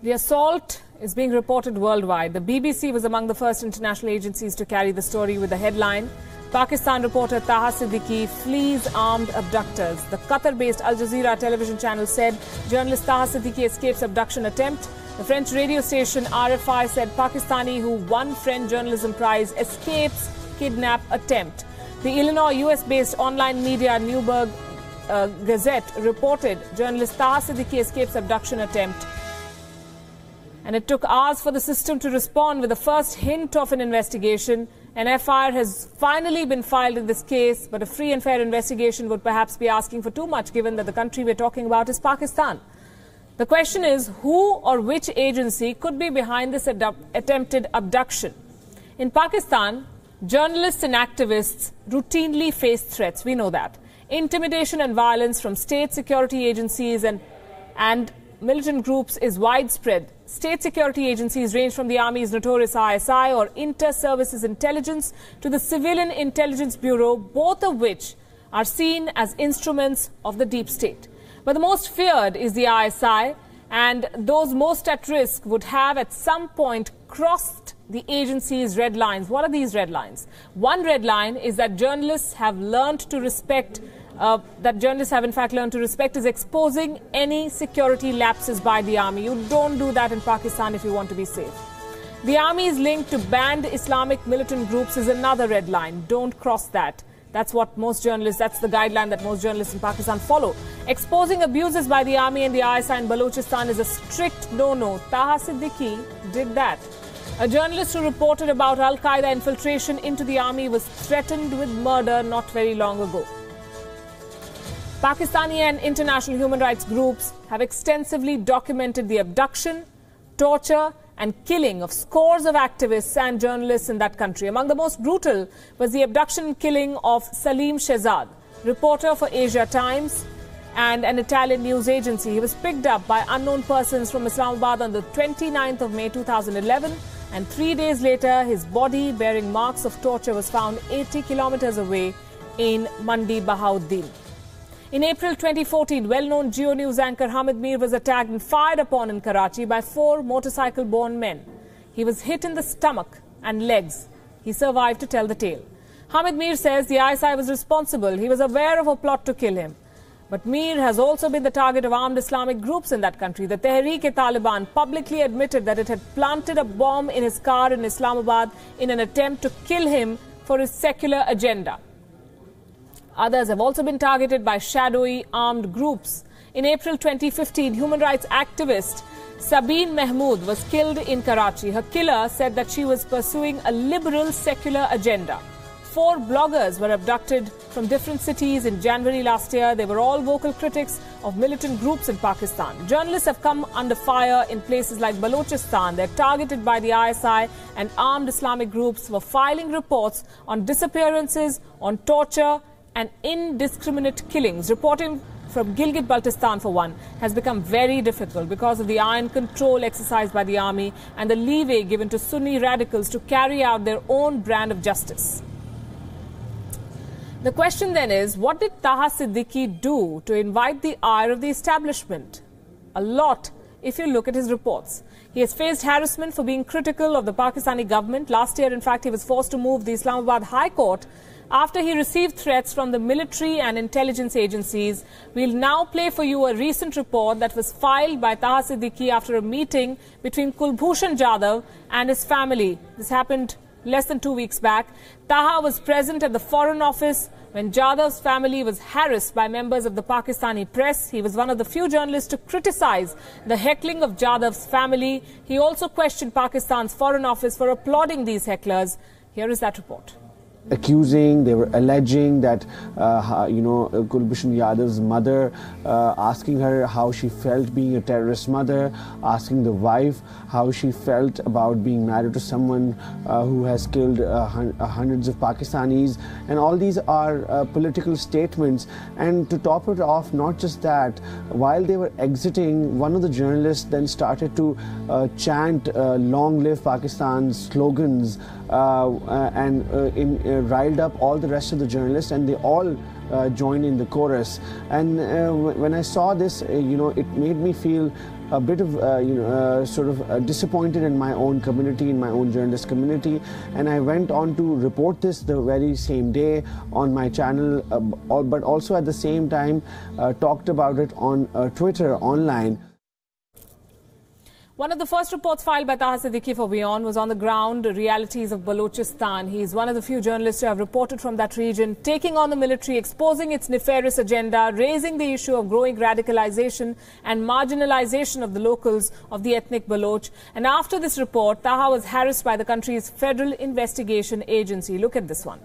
The assault is being reported worldwide. The BBC was among the first international agencies to carry the story with the headline, Pakistan reporter Taha Siddiqui flees armed abductors. The Qatar-based Al Jazeera television channel said journalist Taha Siddiqui escapes abduction attempt. The French radio station RFI said Pakistani who won French journalism prize escapes kidnap attempt. The Illinois US-based online media Newburgh Gazette reported journalist Taha Siddiqui escapes abduction attempt. And it took hours for the system to respond with the first hint of an investigation. An FIR has finally been filed in this case, but a free and fair investigation would perhaps be asking for too much, given that the country we're talking about is Pakistan. The question is, who or which agency could be behind this attempted abduction? In Pakistan, journalists and activists routinely face threats. We know that. Intimidation and violence from state security agencies and militant groups is widespread. State security agencies range from the Army's notorious ISI or Inter-Services Intelligence to the Civilian Intelligence Bureau, both of which are seen as instruments of the deep state. But the most feared is the ISI, and those most at risk would have at some point crossed the agency's red lines. What are these red lines? One red line is that journalists have learned to respect is exposing any security lapses by the army. You don't do that in Pakistan if you want to be safe. The army's link to banned Islamic militant groups is another red line. Don't cross that. That's the guideline that most journalists in Pakistan follow. Exposing abuses by the army and the ISI in Balochistan is a strict no-no. Taha Siddiqui did that. A journalist who reported about Al-Qaeda infiltration into the army was threatened with murder not very long ago. Pakistani and international human rights groups have extensively documented the abduction, torture and killing of scores of activists and journalists in that country. Among the most brutal was the abduction and killing of Salim Shehzad, reporter for Asia Times and an Italian news agency. He was picked up by unknown persons from Islamabad on the 29th of May 2011, and 3 days later his body bearing marks of torture was found 80 kilometers away in Mandi Bahauddin. In April 2014, well-known Geo News anchor Hamid Mir was attacked and fired upon in Karachi by 4 motorcycle-borne men. He was hit in the stomach and legs. He survived to tell the tale. Hamid Mir says the ISI was responsible. He was aware of a plot to kill him. But Mir has also been the target of armed Islamic groups in that country. The Tehreek-e-Taliban publicly admitted that it had planted a bomb in his car in Islamabad in an attempt to kill him for his secular agenda. Others have also been targeted by shadowy armed groups. In April 2015, human rights activist Sabeen Mahmood was killed in Karachi. Her killer said that she was pursuing a liberal secular agenda. 4 bloggers were abducted from different cities in January last year. They were all vocal critics of militant groups in Pakistan. Journalists have come under fire in places like Balochistan. They're targeted by the ISI, and armed Islamic groups were filing reports on disappearances, on torture and indiscriminate killings. Reporting from Gilgit-Baltistan, for one, has become very difficult because of the iron control exercised by the army and the leeway given to Sunni radicals to carry out their own brand of justice. The question then is, what did Taha Siddiqui do to invite the ire of the establishment? A lot, if you look at his reports. He has faced harassment for being critical of the Pakistani government. Last year, in fact, he was forced to move the Islamabad High Court after he received threats from the military and intelligence agencies. We'll now play for you a recent report that was filed by Taha Siddiqui after a meeting between Kulbhushan Jadhav and his family. This happened less than 2 weeks back. Taha was present at the Foreign Office when Jadhav's family was harassed by members of the Pakistani press. He was one of the few journalists to criticize the heckling of Jadhav's family. He also questioned Pakistan's Foreign Office for applauding these hecklers. Here is that report. They were alleging that, Kulbhushan Yadav's mother, asking her how she felt being a terrorist mother, asking the wife how she felt about being married to someone who has killed hundreds of Pakistanis. And all these are political statements. And to top it off, not just that, while they were exiting, one of the journalists then started to chant "Long live Pakistan" slogans and riled up all the rest of the journalists, and they all joined in the chorus. And when I saw this, it made me feel a bit of disappointed in my own community, in my own journalist community, and I went on to report this the very same day on my channel, but also at the same time talked about it on Twitter online. One of the first reports filed by Taha Siddiqui for WION was on the ground realities of Balochistan. He is one of the few journalists who have reported from that region, taking on the military, exposing its nefarious agenda, raising the issue of growing radicalization and marginalization of the locals of the ethnic Baloch. And after this report, Taha was harassed by the country's Federal Investigation Agency. Look at this one.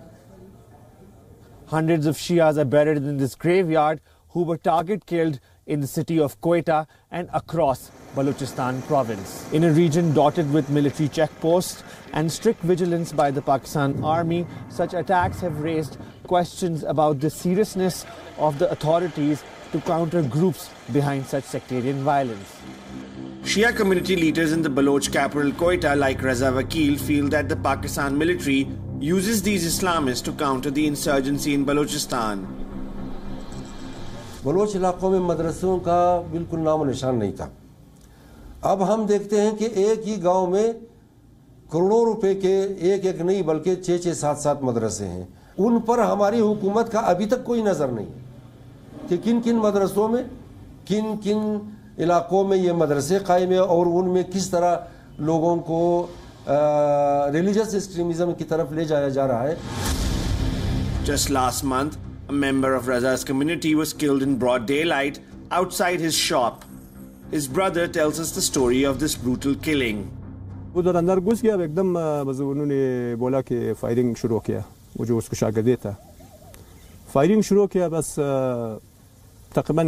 Hundreds of Shias are buried in this graveyard who were target killed in the city of Quetta and across Balochistan province. In a region dotted with military checkposts and strict vigilance by the Pakistan Army, such attacks have raised questions about the seriousness of the authorities to counter groups behind such sectarian violence. Shia community leaders in the Baloch capital Quetta, like Raza Vakil, feel that the Pakistan military uses these Islamists to counter the insurgency in Balochistan. Baloch इलाकों में मदरसों का बिल्कुल नाम निशान नहीं था। अब हम देखते हैं कि एक ही गांव में करोड़ों रुपए के एक नहीं बल्कि 6-6, 7-7 मदरसे हैं। उन पर हमारी हुकूमत का अभी तक कोई नज़र नहीं कि किन किन मदरसों में किन किन इलाकों में ये मदरसे कायम है और उनमें किस तरह लोगों को रिलीजियस एक्सट्रीमिज्म की तरफ ले जाया जा रहा है। Just last month, a member of Raza's community was killed in broad daylight outside his shop. His brother tells us the story of this brutal killing. उधर अंदर घुस गया एकदम, बस उन्होंने बोला कि फायरिंग शुरू किया। वो जो उसको शागिर्द था, फायरिंग शुरू किया। बस तकरीबन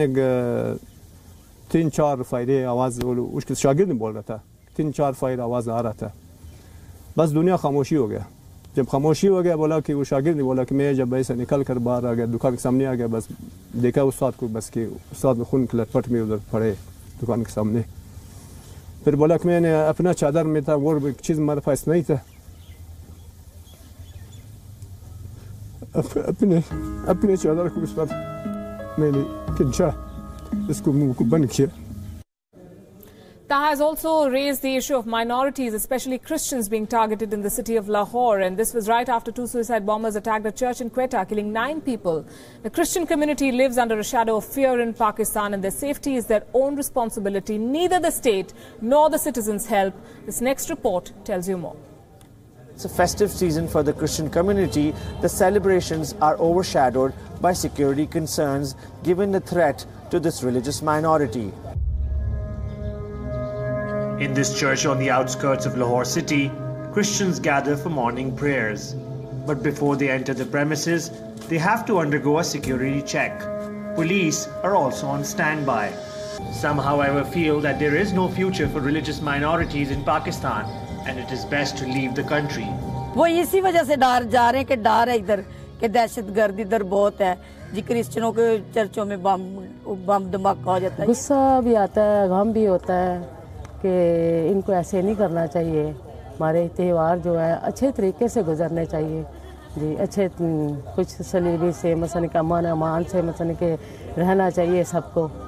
3-4 फायरें आवाज़ उसके शागिर्द ने बोल रहा था, 3-4 फायर आवाज़ आ रहा था। बस दुनिया खामोशी हो गया। जब खामोशी हो गया, बोला कि वो शागिर्द ने बोला कि मैं जब ऐसे निकल कर बाहर आ गया, दुकान के सामने आ गया, बस देखा उस्ताद को, बस कि उस्ताद में खून की लटपट में उधर पड़े दुकान के सामने। फिर बोला कि मैंने अपना चादर में था, वो एक चीज़ हमारे पास नहीं था, अपने चादर को उस पर मैंने खींचा, इसको मुंह को बंद किया। Taha has also raised the issue of minorities, especially Christians, being targeted in the city of Lahore. And this was right after 2 suicide bombers attacked a church in Quetta, killing 9 people. The Christian community lives under a shadow of fear in Pakistan, and their safety is their own responsibility. Neither the state nor the citizens help. This next report tells you more. It's a festive season for the Christian community. The celebrations are overshadowed by security concerns given the threat to this religious minority. In this church on the outskirts of Lahore city, Christians gather for morning prayers. But before they enter the premises, they have to undergo a security check. Police are also on standby. Some, however, feel that there is no future for religious minorities in Pakistan and it is best to leave the country. वो इसी वजह से डर जा रहे हैं कि डर है इधर कि दहशतगर्द इधर बहुत है जी। क्रिश्चियनों के चर्चों में बम धमाका हो जाता है। गुस्सा भी आता है, गम भी होता है कि इनको ऐसे नहीं करना चाहिए। हमारे त्यौहार जो है अच्छे तरीके से गुजरने चाहिए जी, अच्छे कुछ सलीबी से मसन का अमान से मसन के रहना चाहिए सबको।